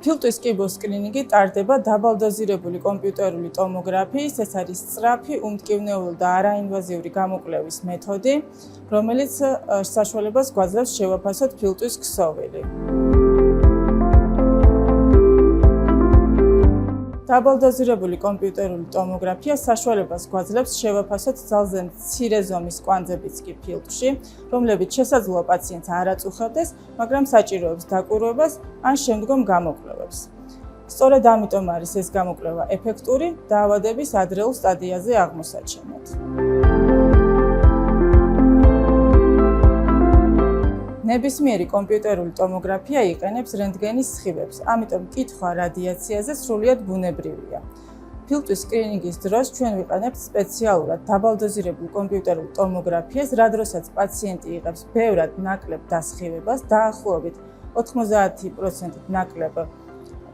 ფილტვის კიბოს სკრინინგი ტარდება დაბალდოზირებული კომპიუტერული ტომოგრაფიის, ეს არის სწრაფი, უმტკივნეული და არაინვაზიური გამოკვლევის მეთოდი, რომელიც საშუალებას გვაძლევს შევაფასოთ ფილტვის ქსოვილი. დაბალდოზირებული კომპიუტერული ტომოგრაფია საშუალებას გვაძლევს შევაფასოთ ძალზე მცირე ზომის კვანძებიც კი ფილტვში, რომლებიც შესაძლოა პაციენტს არ აწუხებდეს, მაგრამ საჭიროებს დაკვირვებას ან შემდგომ გამოკვლევებს. სწორედ ამიტომ არის ეს გამოკვლევა ეფექტური დაავადების ადრეულ სტადიაზე აღმოსაჩენად. ნებისმიერი კომპიუტერული ტომოგრაფია იყენებს რენტგენის სხივებს, ამიტომ კითხვა რადიაციაზე სრულიად ბუნებრივია. ფილტვის სკრინინგის დროს ჩვენ ვიყენებთ სპეციალურად დაბალდოზირებულ კომპიუტერულ ტომოგრაფიას, რა დროსაც პაციენტი იღებს ბევრად ნაკლებ დასხივებას, დაახლოებით 90% ნაკლებ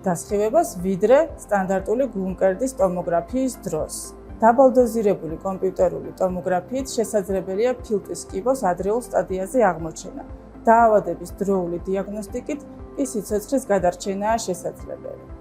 დასხივებას, ვიდრე სტანდარტული გულმკერდის ტომოგრაფიის დროს. დაბალდოზირებული კომპიუტერული ტომოგრაფიით შესაძლებელია ფილტვის კიბოს ადრეულ სტადიაზე აღმოჩენა. დაავადების დროული დიაგნოსტიკით კი სიცოცხლის გადარჩენაა შესაძლებელი.